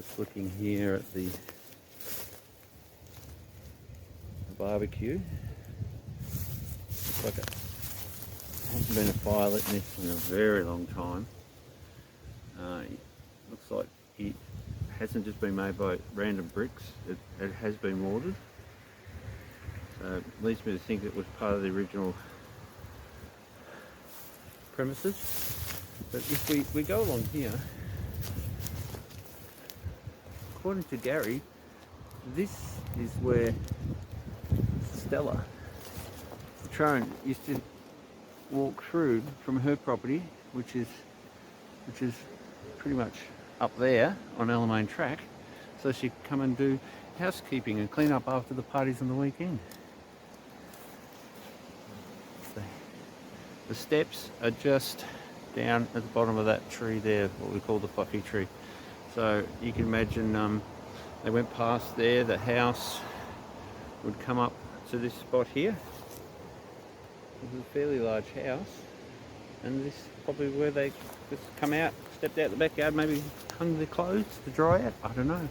Just looking here at the barbecue. Looks like it hasn't been a fire lit in this in a very long time. Looks like it hasn't just been made by random bricks, it has been mortared. It leads me to think it was part of the original premises. But if we go along here, according to Gary, this is where Stella Patron used to walk through from her property, which is pretty much up there on Alamein Track, so she could come and do housekeeping and clean up after the parties on the weekend. The steps are just down at the bottom of that tree there, what we call the fluffy tree. So you can imagine they went past there, the house would come up to this spot here. It's a fairly large house, and this is probably where they just come out, stepped out the backyard, maybe hung their clothes to dry out, I don't know.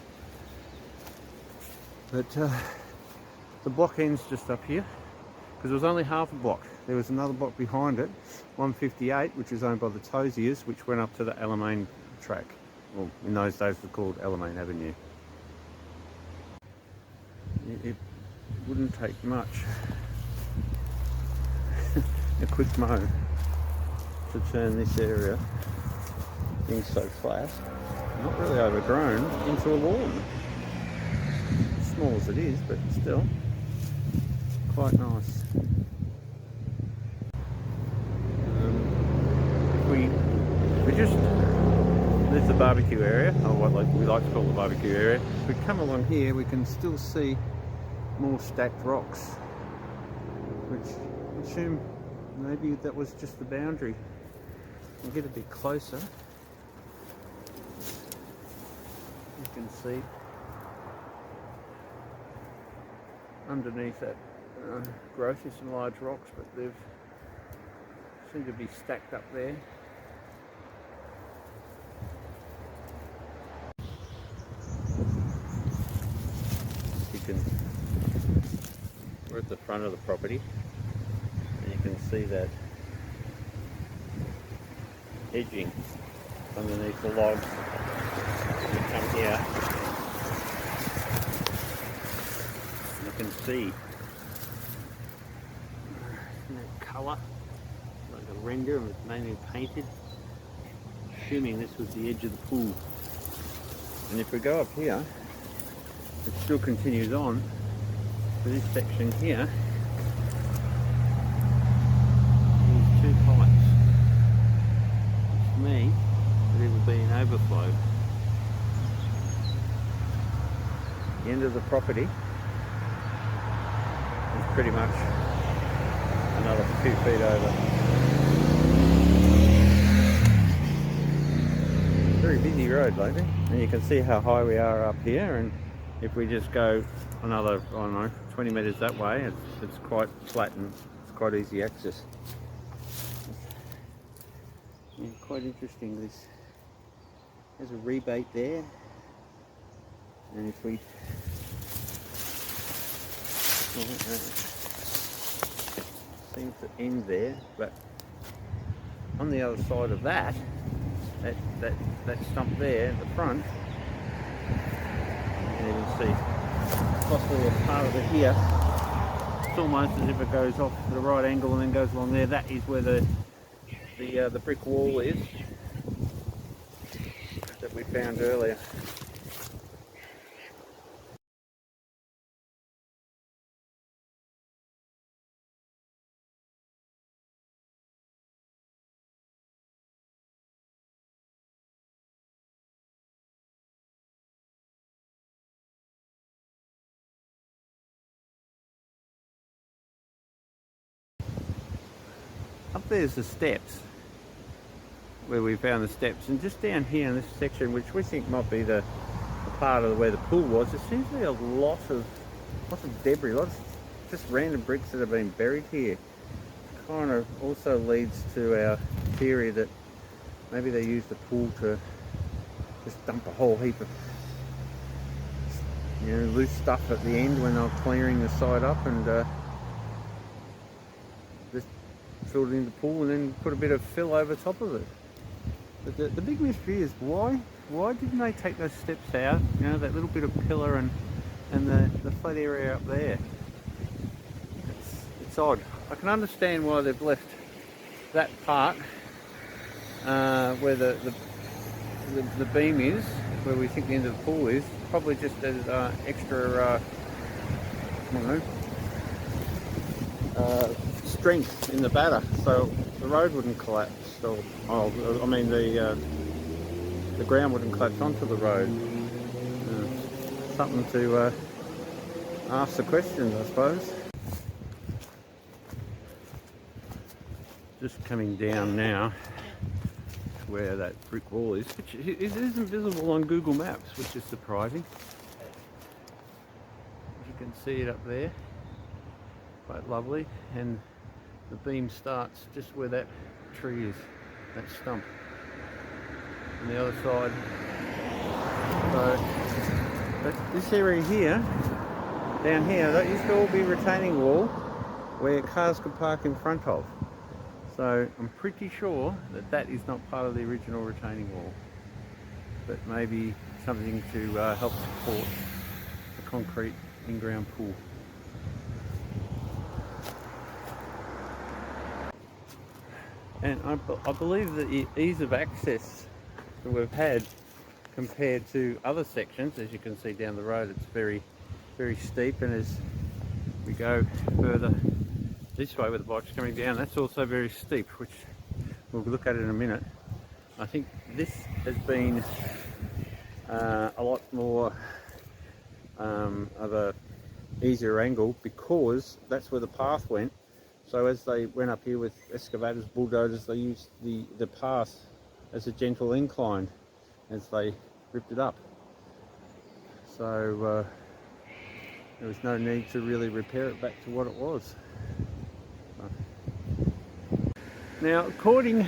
But the block ends just up here, because it was only half a block. There was another block behind it, 158, which is owned by the Toziers, which went up to the Alamein Track. Well, in those days it was called Alamein Avenue. It wouldn't take much, a quick mow, to turn this area, being so flat, not really overgrown, into a lawn. Small as it is, but still quite nice. This is the barbecue area, or what we like to call the barbecue area. If we come along here, we can still see more stacked rocks, which I assume maybe that was just the boundary. We'll get a bit closer. You can see underneath that growth is some large rocks, but they've seem to be stacked up there. We're at the front of the property, and you can see that hedging underneath the logs. You come here, you can see that colour, like a render, and it's mainly painted, assuming this was the edge of the pool. And if we go up here, it still continues on to this section here. These two pipes, which may have either been overflow. The end of the property is pretty much another 2 feet over. Very busy road lately, and you can see how high we are up here, and if we just go another, I don't know, 20 metres that way, it's quite flat and it's quite easy access. Yeah, quite interesting. There's a rebate there, and if we seems to end there, but on the other side of that stump there at the front, you can see possibly a part of it here. It's almost as if it goes off at the right angle and then goes along there. That is where the brick wall is that we found earlier. Up there's the steps, where we found the steps, and just down here in this section, which we think might be the part of where the pool was, there seems to be a lot of debris, lots of just random bricks that have been buried here. Kind of also leads to our theory that maybe they used the pool to just dump a whole heap of you know, loose stuff at the end when they were clearing the side up, and just filled it in the pool and then put a bit of fill over top of it. But the big mystery is why didn't they take those steps out? You know, that little bit of pillar and the flat area up there. It's odd. I can understand why they've left that part where the beam is, where we think the end of the pool is, probably just as extra I don't know, strength in the batter, so the road wouldn't collapse. Or, I mean the ground wouldn't collapse onto the road. Something to ask the question, I suppose. Just coming down now to where that brick wall is, which isn't visible on Google Maps, which is surprising. You can see it up there, quite lovely, and the beam starts just where that tree is, that stump. On the other side, so but this area here, down here, that used to all be retaining wall where cars could park in front of. So I'm pretty sure that that is not part of the original retaining wall, but maybe something to help support the concrete in-ground pool. And I believe that the ease of access that we've had compared to other sections, as you can see down the road, it's very, very steep, and as we go further this way with the bikes coming down, that's also very steep, which we'll look at in a minute. I think this has been a lot more of a easier angle, because that's where the path went. So as they went up here with excavators, bulldozers, they used the path as a gentle incline as they ripped it up. So there was no need to really repair it back to what it was. Now, according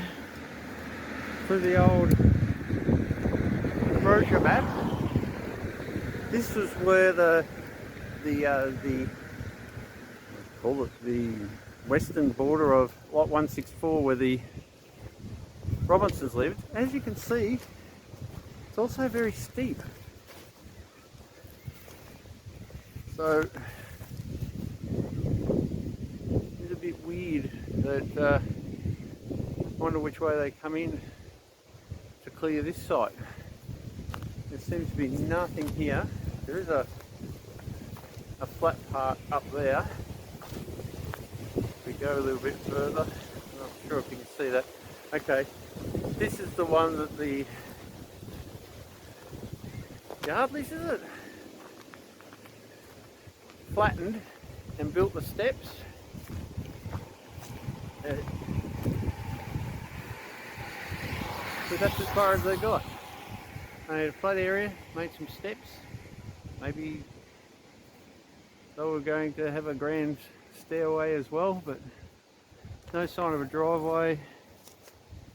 to the old brochure map, this was where the western border of Lot 164, where the Robinsons lived. As you can see, it's also very steep. So it's a bit weird that I wonder which way they come in to clear this site. There seems to be nothing here. There is a flat part up there. If we go a little bit further, I'm not sure if you can see that. Okay, this is the one that the Yardleys, is it? Flattened and built the steps. So that's as far as they got. They had a flat area, made some steps. Maybe they were going to have a grand stairway as well, but no sign of a driveway. It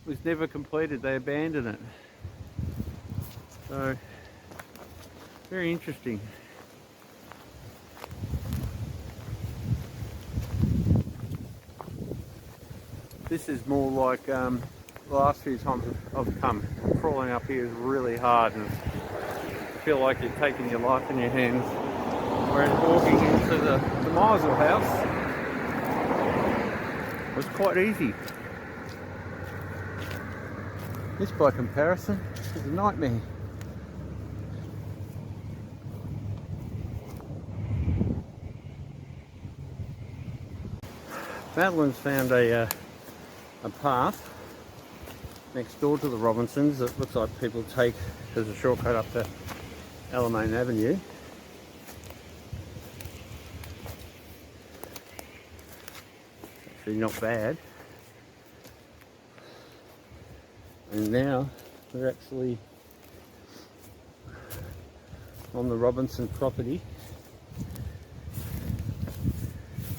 was never completed, they abandoned it. So, very interesting. This is more like the last few times I've come. Crawling up here is really hard, and you feel like you're taking your life in your hands. Whereas walking into the Meisels house was quite easy. This, by comparison, is a nightmare. Madeline's found a path next door to the Robinsons that looks like people take as a shortcut up to Alamein Avenue. Actually not bad. And now we're actually on the Robinson property.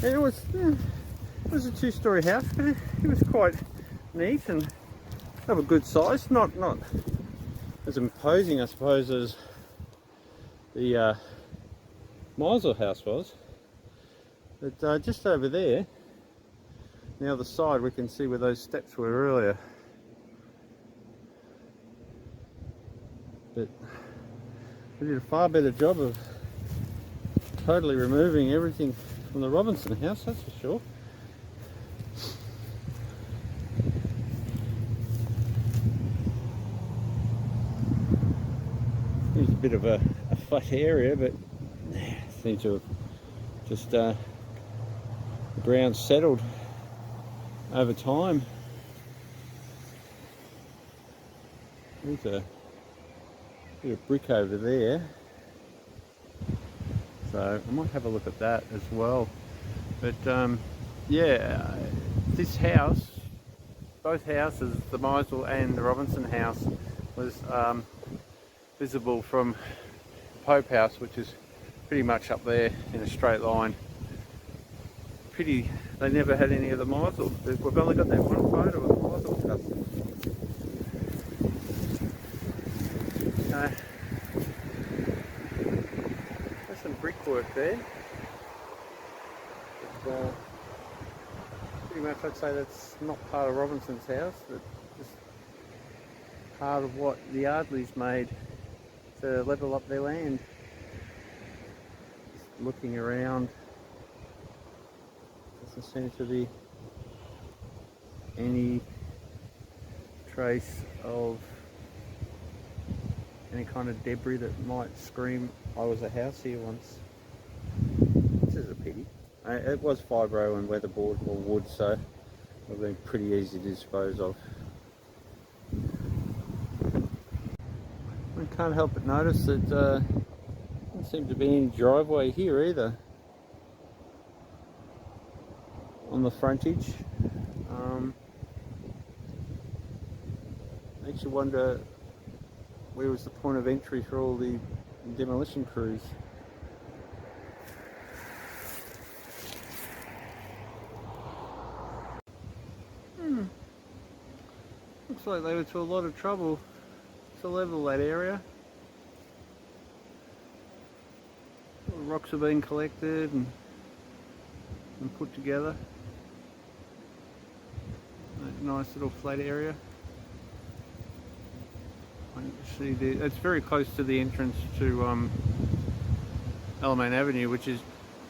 And it was a two-storey house, but it was quite neat and of a good size. Not as imposing, I suppose, as the Meisels house was. But just over there, the other side, we can see where those steps were earlier. But we did a far better job of totally removing everything from the Robinson house, that's for sure. It's a bit of a flat area, but seems to have just the ground settled over time. There's a bit of brick over there, so I might have a look at that as well. But yeah, this house, both houses, the Meisel and the Robinson house, was visible from Pope House, which is pretty much up there in a straight line. Pity they never had any of the Meisel. We've only got that one photo of the Meisel house. There's some brickwork there. But, pretty much I'd say that's not part of Robinson's house, but just part of what the Yardleys made to level up their land. Just looking around, doesn't seem to be any trace of any kind of debris that might scream, I was a house here once. This is a pity. It was fibro and weatherboard or wood, so it would have been pretty easy to dispose of. I can't help but notice that there doesn't seem to be any driveway here either on the frontage. Makes you wonder where was the point of entry for all the demolition crews. Looks like they were to a lot of trouble to level that area. All the rocks are being collected and put together. A nice little flat area. See, it's very close to the entrance to Alamein Avenue, which is,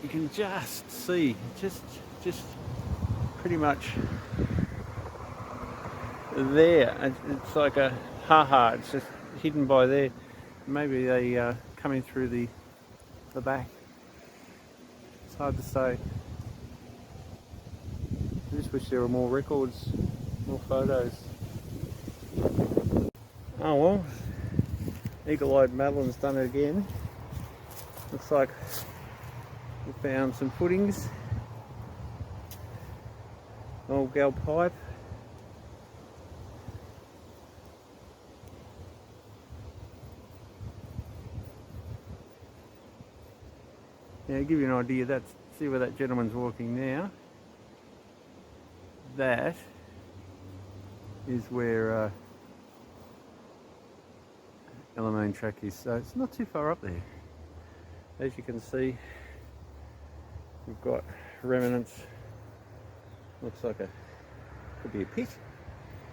you can just see, just pretty much there. It's like a ha-ha, it's just hidden by there. Maybe they coming through the back. It's hard to say. I just wish there were more records, more photos. Oh well, eagle-eyed Madeline's done it again. Looks like we found some footings, old gal pipe. Yeah, to give you an idea, see where that gentleman's walking now. That is where Alamein track is, so it's not too far up there. As you can see, we've got remnants. Looks like could be a pit.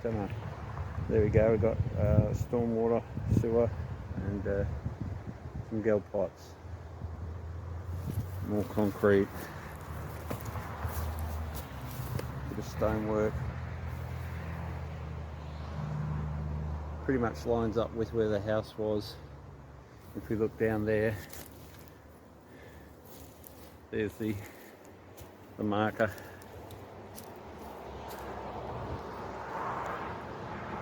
Don't know. There we go. We've got stormwater, sewer, and some gel pipes. More concrete. Bit of stonework. Pretty much lines up with where the house was. If we look down there, there's the marker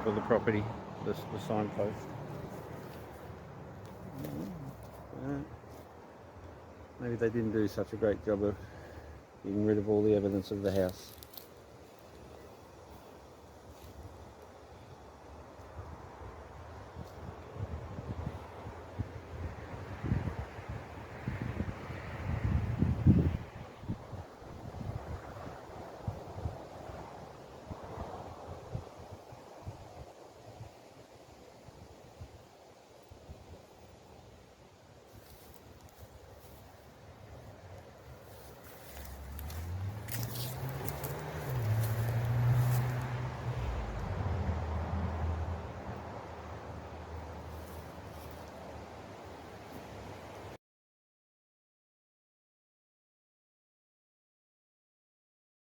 for the property, the signpost. Maybe they didn't do such a great job of getting rid of all the evidence of the house.